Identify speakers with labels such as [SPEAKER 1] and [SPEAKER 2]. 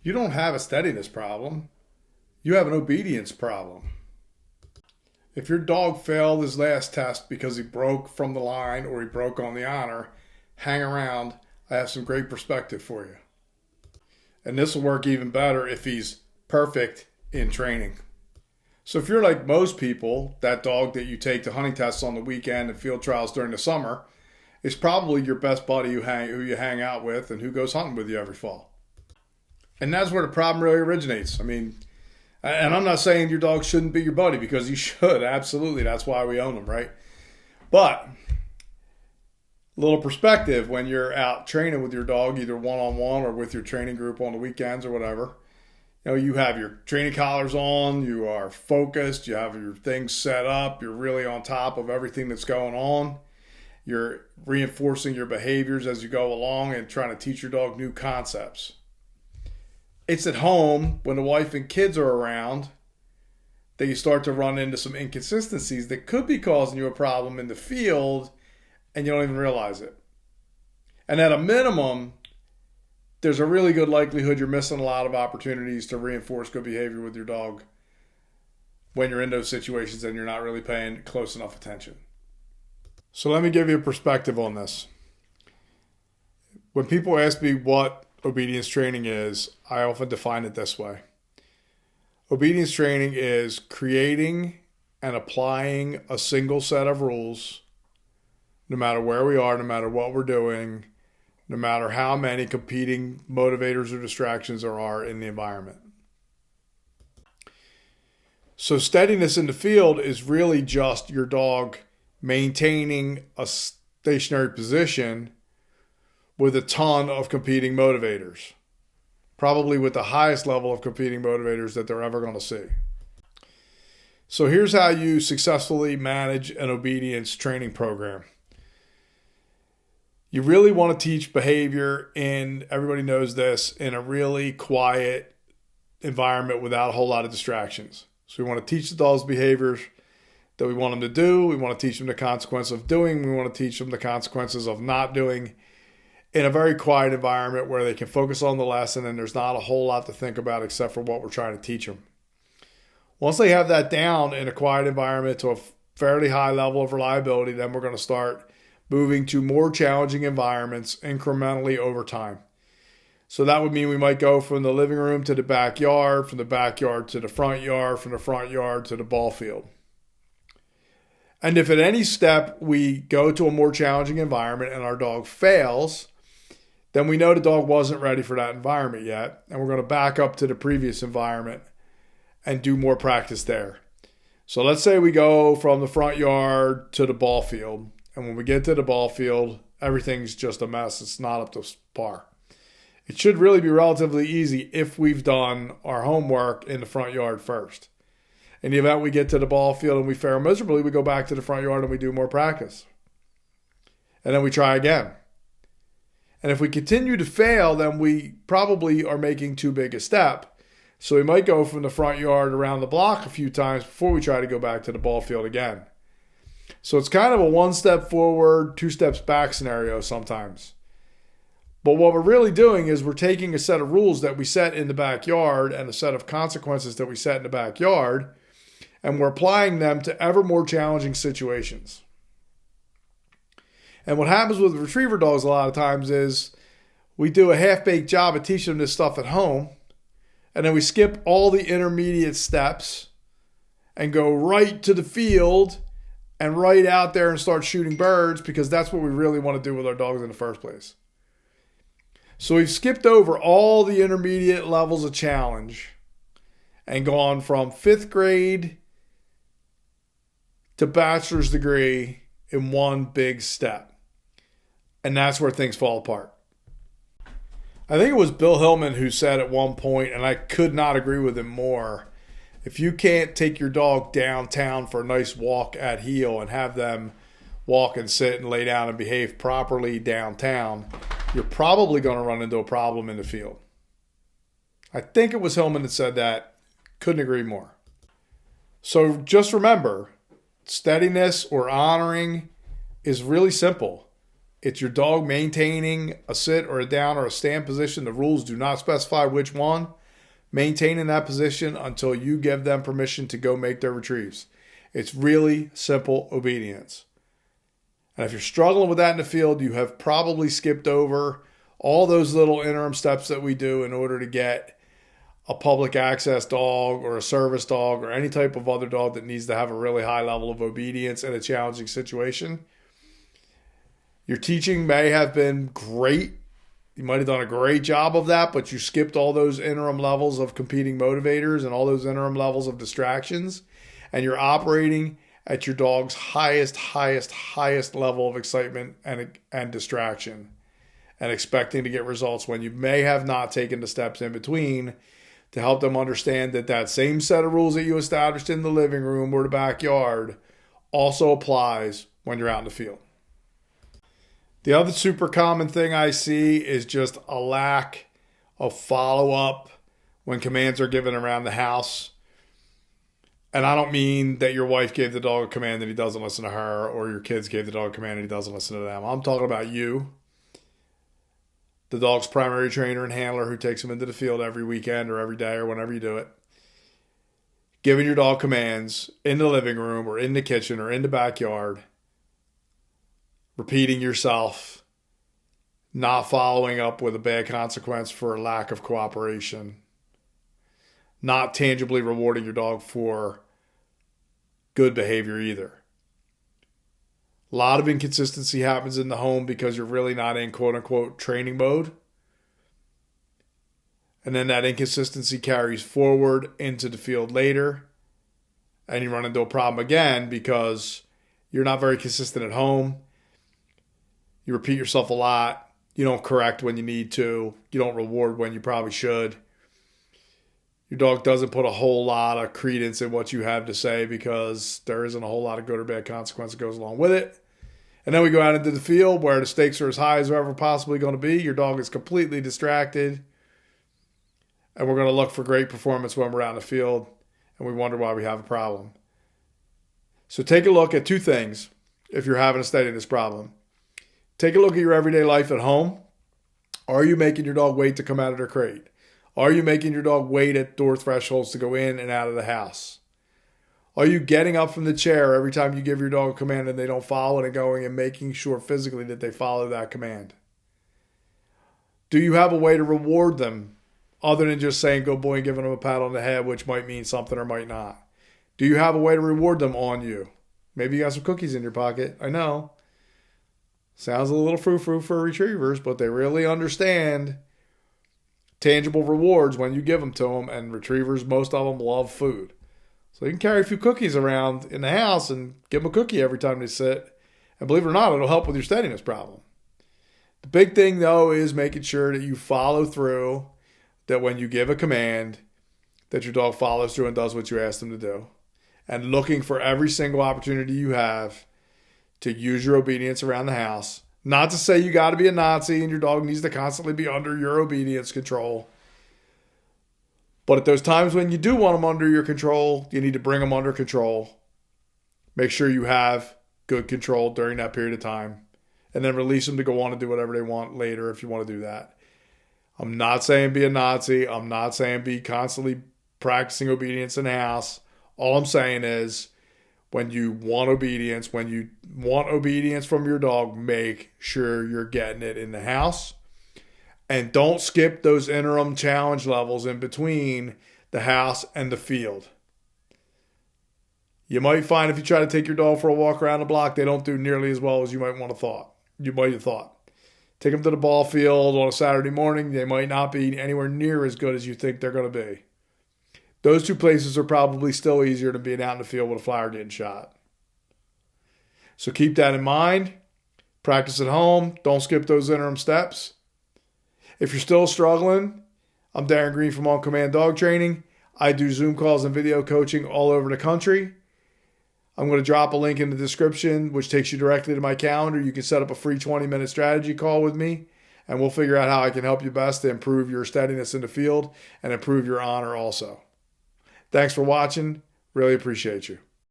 [SPEAKER 1] You don't have a steadiness problem. You have an obedience problem. If your dog failed his last test because he broke from the line or he broke on the honor, hang around. I have some great perspective for you. And this will work even better if he's perfect in training. So if you're like most people, that dog that you take to hunting tests on the weekend and field trials during the summer is probably your best buddy who you hang out with and who goes hunting with you every fall. And that's where the problem really originates. I mean, and I'm not saying your dog shouldn't be your buddy, because you should. Absolutely. That's why we own them, right? But a little perspective, when you're out training with your dog, either one-on-one or with your training group on the weekends or whatever, you have your training collars on, you are focused, you have your things set up, you're really on top of everything that's going on. You're reinforcing your behaviors as you go along and trying to teach your dog new concepts. It's at home when the wife and kids are around that you start to run into some inconsistencies that could be causing you a problem in the field and you don't even realize it. And at a minimum, there's a really good likelihood you're missing a lot of opportunities to reinforce good behavior with your dog when you're in those situations and you're not really paying close enough attention. So let me give you a perspective on this. When people ask me what obedience training is, I often define it this way. Obedience training is creating and applying a single set of rules, no matter where we are, no matter what we're doing, no matter how many competing motivators or distractions there are in the environment. So steadiness in the field is really just your dog maintaining a stationary position with a ton of competing motivators, probably with the highest level of competing motivators that they're ever going to see. So here's how you successfully manage an obedience training program. You really want to teach behavior everybody knows this, in a really quiet environment without a whole lot of distractions. So we want to teach the dogs behaviors that we want them to do. We want to teach them the consequences of doing. We want to teach them the consequences of not doing, in a very quiet environment where they can focus on the lesson and there's not a whole lot to think about except for what we're trying to teach them. Once they have that down in a quiet environment to a fairly high level of reliability, then we're going to start moving to more challenging environments incrementally over time. So that would mean we might go from the living room to the backyard, from the backyard to the front yard, from the front yard to the ball field. And if at any step we go to a more challenging environment and our dog fails, then we know the dog wasn't ready for that environment yet, and we're going to back up to the previous environment and do more practice there. So let's say we go from the front yard to the ball field, and when we get to the ball field, everything's just a mess. It's not up to par. It should really be relatively easy if we've done our homework in the front yard first. In the event we get to the ball field and we fare miserably, we go back to the front yard and we do more practice. And then we try again. And if we continue to fail, then we probably are making too big a step. So we might go from the front yard around the block a few times before we try to go back to the ball field again. So it's kind of a one step forward, two steps back scenario sometimes. But what we're really doing is we're taking a set of rules that we set in the backyard and a set of consequences that we set in the backyard, and we're applying them to ever more challenging situations. And what happens with retriever dogs a lot of times is we do a half-baked job of teaching them this stuff at home, and then we skip all the intermediate steps and go right to the field and right out there and start shooting birds, because that's what we really want to do with our dogs in the first place. So we've skipped over all the intermediate levels of challenge and gone from 5th grade to bachelor's degree in one big step. And that's where things fall apart. I think it was Bill Hillman who said at one point, and I could not agree with him more, if you can't take your dog downtown for a nice walk at heel and have them walk and sit and lay down and behave properly downtown, you're probably going to run into a problem in the field. I think it was Hillman that said that. Couldn't agree more. So just remember, steadiness or honoring is really simple. It's your dog maintaining a sit or a down or a stand position. The rules do not specify which one. Maintain in that position until you give them permission to go make their retrieves. It's really simple obedience. And if you're struggling with that in the field, you have probably skipped over all those little interim steps that we do in order to get a public access dog or a service dog or any type of other dog that needs to have a really high level of obedience in a challenging situation. Your teaching may have been great. You might have done a great job of that, but you skipped all those interim levels of competing motivators and all those interim levels of distractions, and you're operating at your dog's highest level of excitement and distraction, and expecting to get results when you may have not taken the steps in between to help them understand that that same set of rules that you established in the living room or the backyard also applies when you're out in the field. The other super common thing I see is just a lack of follow-up when commands are given around the house. And I don't mean that your wife gave the dog a command and he doesn't listen to her, or your kids gave the dog a command and he doesn't listen to them. I'm talking about you, the dog's primary trainer and handler who takes him into the field every weekend or every day or whenever you do it. Giving your dog commands in the living room or in the kitchen or in the backyard. Repeating yourself, not following up with a bad consequence for a lack of cooperation, not tangibly rewarding your dog for good behavior either. A lot of inconsistency happens in the home because you're really not in quote-unquote training mode. And then that inconsistency carries forward into the field later, and you run into a problem again because you're not very consistent at home. You repeat yourself a lot. You don't correct when you need to. You don't reward when you probably should. Your dog doesn't put a whole lot of credence in what you have to say because there isn't a whole lot of good or bad consequence that goes along with it. And then we go out into the field where the stakes are as high as they're ever possibly going to be. Your dog is completely distracted. And we're going to look for great performance when we're out in the field. And we wonder why we have a problem. So take a look at two things if you're having a steadiness problem. Take a look at your everyday life at home. Are you making your dog wait to come out of their crate? Are you making your dog wait at door thresholds to go in and out of the house? Are you getting up from the chair every time you give your dog a command and they don't follow it and going and making sure physically that they follow that command? Do you have a way to reward them other than just saying good boy and giving them a pat on the head, which might mean something or might not? Do you have a way to reward them on you? Maybe you got some cookies in your pocket. I know. Sounds a little frou-frou for retrievers, but they really understand tangible rewards when you give them to them, and retrievers, most of them love food. So you can carry a few cookies around in the house and give them a cookie every time they sit. And believe it or not, it'll help with your steadiness problem. The big thing, though, is making sure that you follow through, that when you give a command, that your dog follows through and does what you ask them to do. And looking for every single opportunity you have to use your obedience around the house. Not to say you got to be a Nazi and your dog needs to constantly be under your obedience control. But at those times when you do want them under your control, you need to bring them under control. Make sure you have good control during that period of time. And then release them to go on and do whatever they want later if you want to do that. I'm not saying be a Nazi. I'm not saying be constantly practicing obedience in the house. All I'm saying is, when you want obedience from your dog, make sure you're getting it in the house. And don't skip those interim challenge levels in between the house and the field. You might find if you try to take your dog for a walk around the block, they don't do nearly as well as you might have thought. Take them to the ball field on a Saturday morning, they might not be anywhere near as good as you think they're going to be. Those two places are probably still easier than being out in the field with a flyer getting shot. So keep that in mind. Practice at home. Don't skip those interim steps. If you're still struggling, I'm Darren Green from On Command Dog Training. I do Zoom calls and video coaching all over the country. I'm going to drop a link in the description, which takes you directly to my calendar. You can set up a free 20-minute strategy call with me, and we'll figure out how I can help you best to improve your steadiness in the field and improve your honor also. Thanks for watching. Really appreciate you.